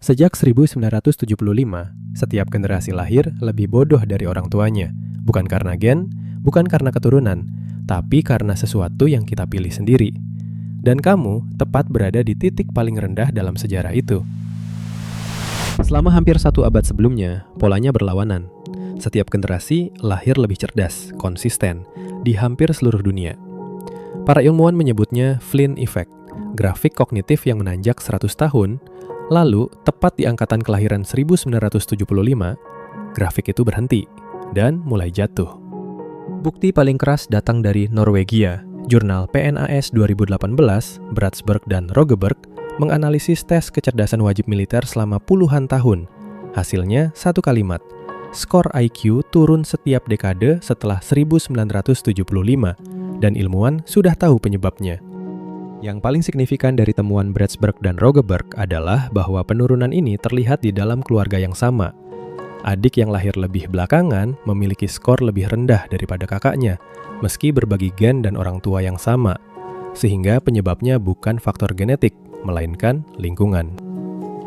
Sejak 1975, setiap generasi lahir lebih bodoh dari orang tuanya. Bukan karena gen, bukan karena keturunan, tapi karena sesuatu yang kita pilih sendiri. Dan kamu tepat berada di titik paling rendah dalam sejarah itu. Selama hampir 1 abad sebelumnya, polanya berlawanan. Setiap generasi lahir lebih cerdas, konsisten, di hampir seluruh dunia. Para ilmuwan menyebutnya Flynn Effect, grafik kognitif yang menanjak 100 tahun. Lalu, tepat di angkatan kelahiran 1975, grafik itu berhenti dan mulai jatuh. Bukti paling keras datang dari Norwegia. Jurnal PNAS 2018, Bratsberg dan Rogeberg, menganalisis tes kecerdasan wajib militer selama puluhan tahun. Hasilnya satu kalimat, skor IQ turun setiap dekade setelah 1975, dan ilmuwan sudah tahu penyebabnya. Yang paling signifikan dari temuan Bratsberg dan Rogeberg adalah bahwa penurunan ini terlihat di dalam keluarga yang sama. Adik yang lahir lebih belakangan memiliki skor lebih rendah daripada kakaknya, meski berbagi gen dan orang tua yang sama, sehingga penyebabnya bukan faktor genetik, melainkan lingkungan.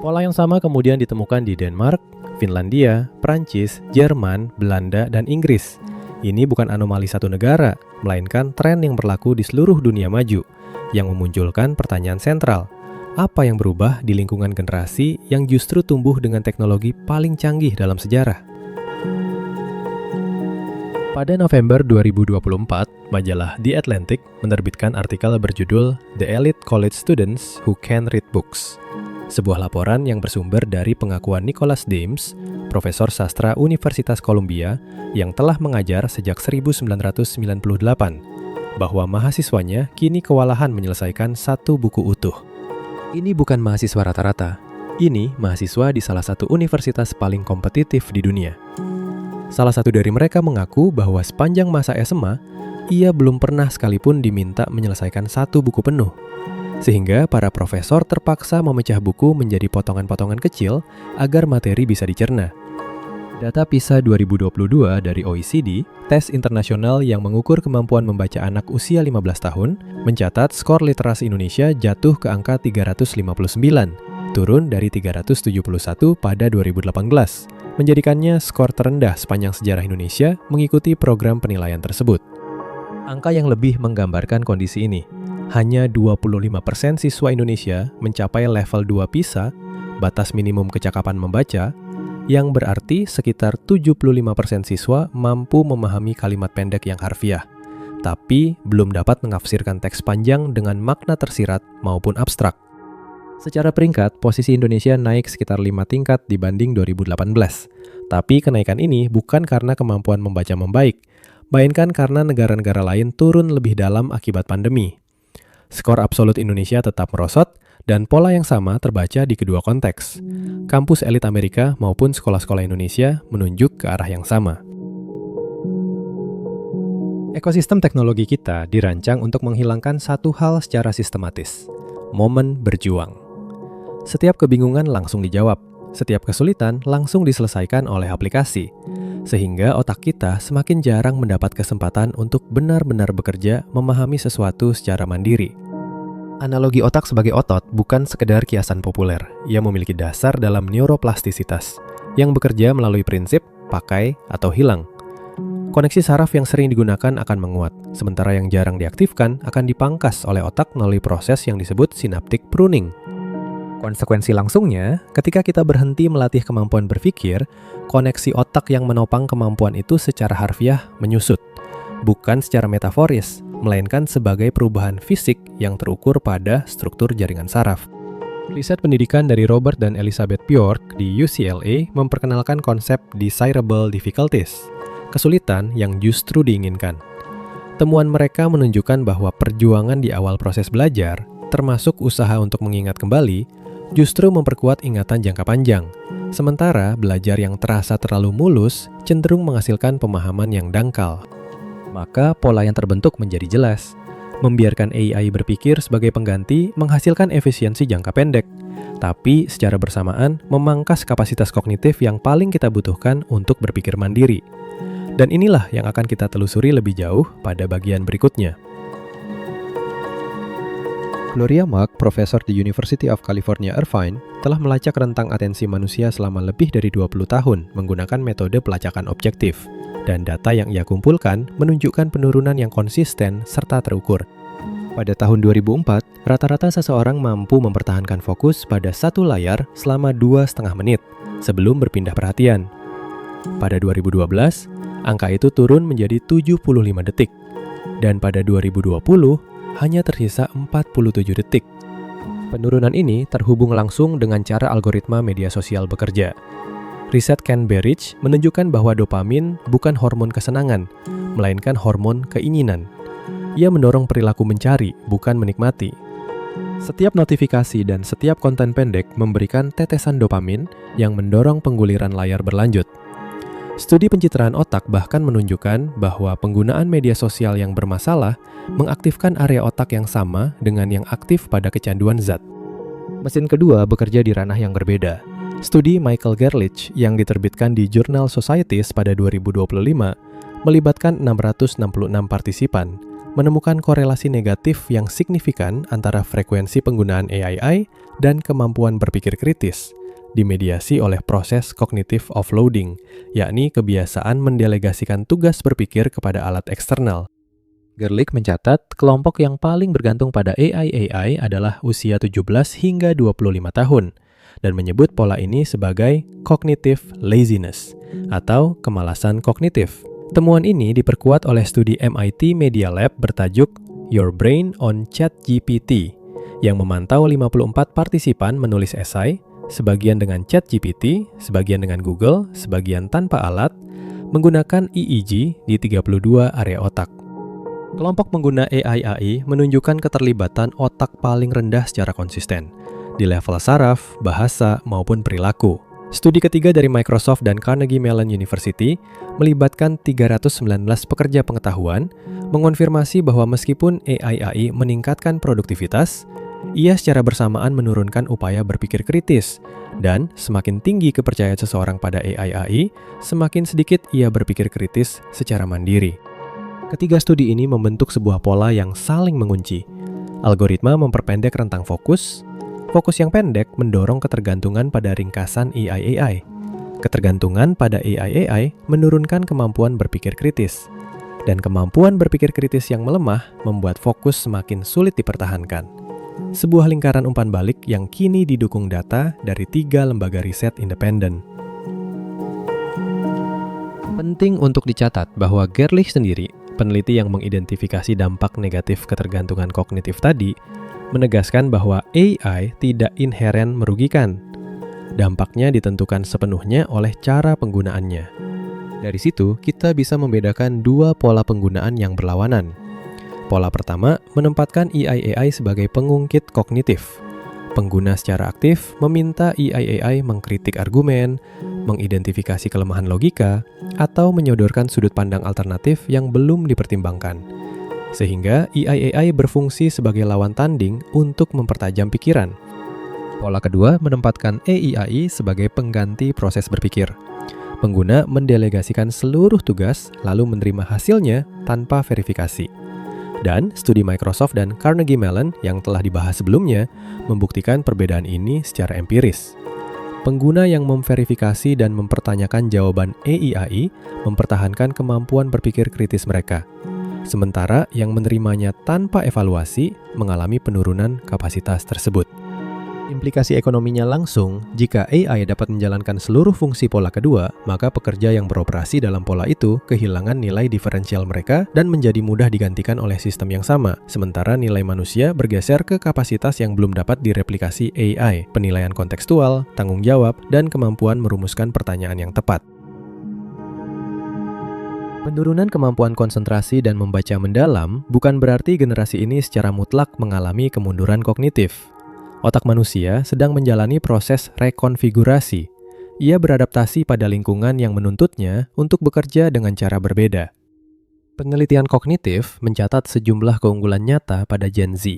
Pola yang sama kemudian ditemukan di Denmark, Finlandia, Prancis, Jerman, Belanda, dan Inggris. Ini bukan anomali satu negara, melainkan tren yang berlaku di seluruh dunia maju, yang memunculkan pertanyaan sentral. Apa yang berubah di lingkungan generasi yang justru tumbuh dengan teknologi paling canggih dalam sejarah? Pada November 2024, majalah The Atlantic menerbitkan artikel berjudul The Elite College Students Who Can Read Books. Sebuah laporan yang bersumber dari pengakuan Nicholas Dames, profesor sastra Universitas Columbia yang telah mengajar sejak 1998, bahwa mahasiswanya kini kewalahan menyelesaikan satu buku utuh. Ini bukan mahasiswa rata-rata. Ini mahasiswa di salah satu universitas paling kompetitif di dunia. Salah satu dari mereka mengaku bahwa sepanjang masa SMA, ia belum pernah sekalipun diminta menyelesaikan satu buku penuh. Sehingga para profesor terpaksa memecah buku menjadi potongan-potongan kecil agar materi bisa dicerna. Data PISA 2022 dari OECD, tes internasional yang mengukur kemampuan membaca anak usia 15 tahun, mencatat skor literasi Indonesia jatuh ke angka 359, turun dari 371 pada 2018, menjadikannya skor terendah sepanjang sejarah Indonesia mengikuti program penilaian tersebut. Angka yang lebih menggambarkan kondisi ini, hanya 25% siswa Indonesia mencapai level 2 PISA, batas minimum kecakapan membaca, yang berarti sekitar 75% siswa mampu memahami kalimat pendek yang harfiah, tapi belum dapat menafsirkan teks panjang dengan makna tersirat maupun abstrak. Secara peringkat, posisi Indonesia naik sekitar 5 tingkat dibanding 2018. Tapi kenaikan ini bukan karena kemampuan membaca membaik, melainkan karena negara-negara lain turun lebih dalam akibat pandemi. Skor absolut Indonesia tetap merosot, dan pola yang sama terbaca di kedua konteks. Kampus elit Amerika maupun sekolah-sekolah Indonesia menunjuk ke arah yang sama. Ekosistem teknologi kita dirancang untuk menghilangkan satu hal secara sistematis, momen berjuang. Setiap kebingungan langsung dijawab, setiap kesulitan langsung diselesaikan oleh aplikasi, sehingga otak kita semakin jarang mendapat kesempatan untuk benar-benar bekerja memahami sesuatu secara mandiri. Analogi otak sebagai otot bukan sekedar kiasan populer. Ia memiliki dasar dalam neuroplastisitas yang bekerja melalui prinsip pakai atau hilang. Koneksi saraf yang sering digunakan akan menguat, sementara yang jarang diaktifkan akan dipangkas oleh otak melalui proses yang disebut synaptic pruning. Konsekuensi langsungnya, ketika kita berhenti melatih kemampuan berpikir, koneksi otak yang menopang kemampuan itu secara harfiah menyusut, bukan secara metaforis, melainkan sebagai perubahan fisik yang terukur pada struktur jaringan saraf. Riset pendidikan dari Robert dan Elizabeth Bjork di UCLA memperkenalkan konsep desirable difficulties, kesulitan yang justru diinginkan. Temuan mereka menunjukkan bahwa perjuangan di awal proses belajar, termasuk usaha untuk mengingat kembali, justru memperkuat ingatan jangka panjang. Sementara belajar yang terasa terlalu mulus cenderung menghasilkan pemahaman yang dangkal. Maka pola yang terbentuk menjadi jelas. Membiarkan AI berpikir sebagai pengganti menghasilkan efisiensi jangka pendek, tapi secara bersamaan memangkas kapasitas kognitif yang paling kita butuhkan untuk berpikir mandiri. Dan inilah yang akan kita telusuri lebih jauh pada bagian berikutnya. Gloria Mark, profesor di University of California Irvine, telah melacak rentang atensi manusia selama lebih dari 20 tahun menggunakan metode pelacakan objektif, dan data yang ia kumpulkan menunjukkan penurunan yang konsisten serta terukur. Pada tahun 2004, rata-rata seseorang mampu mempertahankan fokus pada satu layar selama 2,5 menit sebelum berpindah perhatian. Pada 2012, angka itu turun menjadi 75 detik, dan pada 2020, hanya tersisa 47 detik. Penurunan ini terhubung langsung dengan cara algoritma media sosial bekerja. Riset Ken Berridge menunjukkan bahwa dopamin bukan hormon kesenangan, melainkan hormon keinginan. Ia mendorong perilaku mencari, bukan menikmati. Setiap notifikasi dan setiap konten pendek memberikan tetesan dopamin yang mendorong pengguliran layar berlanjut. Studi pencitraan otak bahkan menunjukkan bahwa penggunaan media sosial yang bermasalah mengaktifkan area otak yang sama dengan yang aktif pada kecanduan zat. Mesin kedua bekerja di ranah yang berbeda. Studi Michael Gerlich yang diterbitkan di Journal Societies pada 2025 melibatkan 666 partisipan, menemukan korelasi negatif yang signifikan antara frekuensi penggunaan AI dan kemampuan berpikir kritis, dimediasi oleh proses cognitive offloading, yakni kebiasaan mendelegasikan tugas berpikir kepada alat eksternal. Gerlich mencatat kelompok yang paling bergantung pada AI adalah usia 17 hingga 25 tahun, dan menyebut pola ini sebagai cognitive laziness, atau kemalasan kognitif. Temuan ini diperkuat oleh studi MIT Media Lab bertajuk Your Brain on ChatGPT, yang memantau 54 partisipan menulis esai, sebagian dengan ChatGPT, sebagian dengan Google, sebagian tanpa alat, menggunakan EEG di 32 area otak. Kelompok pengguna AI menunjukkan keterlibatan otak paling rendah secara konsisten, di level saraf, bahasa, maupun perilaku. Studi ketiga dari Microsoft dan Carnegie Mellon University melibatkan 319 pekerja pengetahuan, mengonfirmasi bahwa meskipun AI meningkatkan produktivitas, ia secara bersamaan menurunkan upaya berpikir kritis, dan semakin tinggi kepercayaan seseorang pada AI, semakin sedikit ia berpikir kritis secara mandiri. Ketiga studi ini membentuk sebuah pola yang saling mengunci. Algoritma memperpendek rentang fokus yang pendek mendorong ketergantungan pada ringkasan AI. Ketergantungan pada AI menurunkan kemampuan berpikir kritis, dan kemampuan berpikir kritis yang melemah membuat fokus semakin sulit dipertahankan. Sebuah lingkaran umpan balik yang kini didukung data dari 3 lembaga riset independen. Penting untuk dicatat bahwa Gerlich sendiri, peneliti yang mengidentifikasi dampak negatif ketergantungan kognitif tadi, menegaskan bahwa AI tidak inheren merugikan. Dampaknya ditentukan sepenuhnya oleh cara penggunaannya. Dari situ, kita bisa membedakan 2 pola penggunaan yang berlawanan. Pola pertama menempatkan AI sebagai pengungkit kognitif. Pengguna secara aktif meminta AI mengkritik argumen, mengidentifikasi kelemahan logika, atau menyodorkan sudut pandang alternatif yang belum dipertimbangkan. Sehingga AI berfungsi sebagai lawan tanding untuk mempertajam pikiran. Pola kedua menempatkan AI sebagai pengganti proses berpikir. Pengguna mendelegasikan seluruh tugas lalu menerima hasilnya tanpa verifikasi. Dan studi Microsoft dan Carnegie Mellon yang telah dibahas sebelumnya membuktikan perbedaan ini secara empiris. Pengguna yang memverifikasi dan mempertanyakan jawaban AI mempertahankan kemampuan berpikir kritis mereka. Sementara yang menerimanya tanpa evaluasi mengalami penurunan kapasitas tersebut. Implikasi ekonominya langsung, jika AI dapat menjalankan seluruh fungsi pola kedua, maka pekerja yang beroperasi dalam pola itu kehilangan nilai diferensial mereka dan menjadi mudah digantikan oleh sistem yang sama, sementara nilai manusia bergeser ke kapasitas yang belum dapat direplikasi AI, penilaian kontekstual, tanggung jawab, dan kemampuan merumuskan pertanyaan yang tepat. Penurunan kemampuan konsentrasi dan membaca mendalam bukan berarti generasi ini secara mutlak mengalami kemunduran kognitif. Otak manusia sedang menjalani proses rekonfigurasi. Ia beradaptasi pada lingkungan yang menuntutnya untuk bekerja dengan cara berbeda. Penelitian kognitif mencatat sejumlah keunggulan nyata pada Gen Z.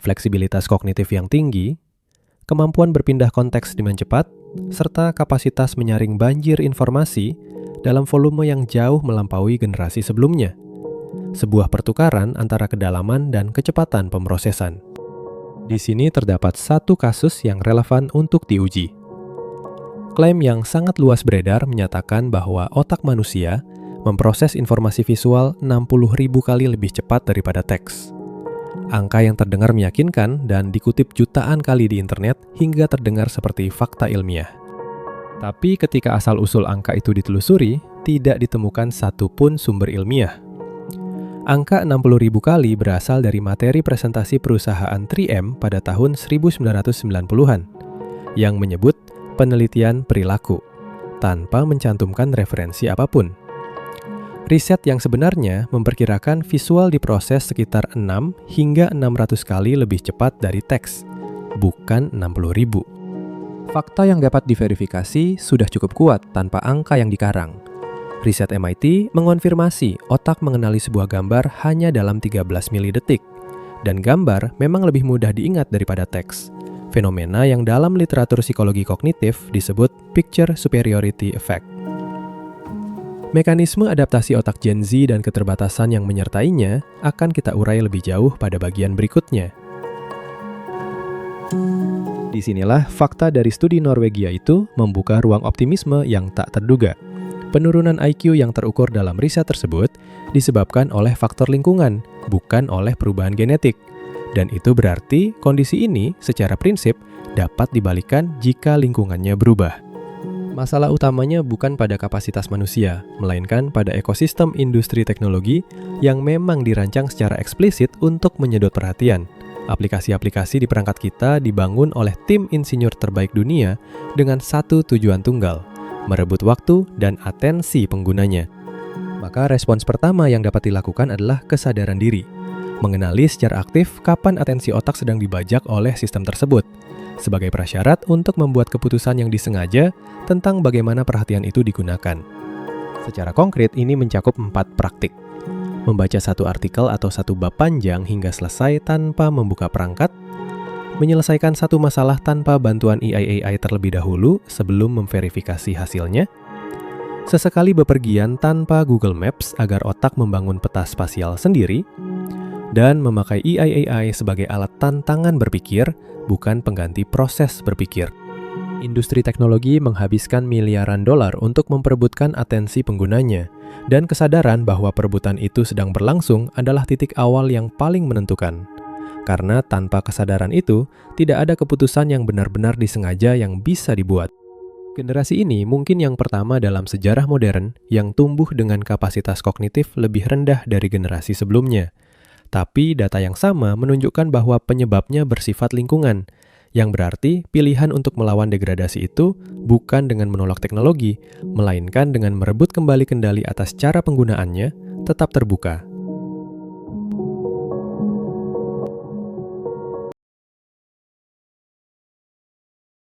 Fleksibilitas kognitif yang tinggi, kemampuan berpindah konteks dengan cepat, serta kapasitas menyaring banjir informasi dalam volume yang jauh melampaui generasi sebelumnya. Sebuah pertukaran antara kedalaman dan kecepatan pemrosesan. Di sini terdapat satu kasus yang relevan untuk diuji. Klaim yang sangat luas beredar menyatakan bahwa otak manusia memproses informasi visual 60.000 kali lebih cepat daripada teks. Angka yang terdengar meyakinkan dan dikutip jutaan kali di internet hingga terdengar seperti fakta ilmiah. Tapi ketika asal-usul angka itu ditelusuri, tidak ditemukan satupun sumber ilmiah. Angka 60.000 kali berasal dari materi presentasi perusahaan 3M pada tahun 1990-an yang menyebut penelitian perilaku, tanpa mencantumkan referensi apapun. Riset yang sebenarnya memperkirakan visual diproses sekitar 6 hingga 600 kali lebih cepat dari teks, bukan 60.000. Fakta yang dapat diverifikasi sudah cukup kuat tanpa angka yang dikarang. Riset MIT mengonfirmasi otak mengenali sebuah gambar hanya dalam 13 milidetik, dan gambar memang lebih mudah diingat daripada teks. Fenomena yang dalam literatur psikologi kognitif disebut picture superiority effect. Mekanisme adaptasi otak Gen Z dan keterbatasan yang menyertainya akan kita urai lebih jauh pada bagian berikutnya. Disinilah fakta dari studi Norwegia itu membuka ruang optimisme yang tak terduga. Penurunan IQ yang terukur dalam riset tersebut disebabkan oleh faktor lingkungan, bukan oleh perubahan genetik. Dan itu berarti kondisi ini secara prinsip dapat dibalikan jika lingkungannya berubah. Masalah utamanya bukan pada kapasitas manusia, melainkan pada ekosistem industri teknologi yang memang dirancang secara eksplisit untuk menyedot perhatian. Aplikasi-aplikasi di perangkat kita dibangun oleh tim insinyur terbaik dunia dengan satu tujuan tunggal, merebut waktu dan atensi penggunanya. Maka respons pertama yang dapat dilakukan adalah kesadaran diri. Mengenali secara aktif kapan atensi otak sedang dibajak oleh sistem tersebut, sebagai prasyarat untuk membuat keputusan yang disengaja tentang bagaimana perhatian itu digunakan. Secara konkret, ini mencakup 4 praktik. Membaca satu artikel atau satu bab panjang hingga selesai tanpa membuka perangkat, menyelesaikan satu masalah tanpa bantuan AI terlebih dahulu sebelum memverifikasi hasilnya, sesekali bepergian tanpa Google Maps agar otak membangun peta spasial sendiri, dan memakai AI sebagai alat tantangan berpikir, bukan pengganti proses berpikir. Industri teknologi menghabiskan miliaran dolar untuk memperebutkan atensi penggunanya, dan kesadaran bahwa perebutan itu sedang berlangsung adalah titik awal yang paling menentukan. Karena tanpa kesadaran itu, tidak ada keputusan yang benar-benar disengaja yang bisa dibuat. Generasi ini mungkin yang pertama dalam sejarah modern yang tumbuh dengan kapasitas kognitif lebih rendah dari generasi sebelumnya. Tapi data yang sama menunjukkan bahwa penyebabnya bersifat lingkungan, yang berarti pilihan untuk melawan degradasi itu bukan dengan menolak teknologi, melainkan dengan merebut kembali kendali atas cara penggunaannya tetap terbuka.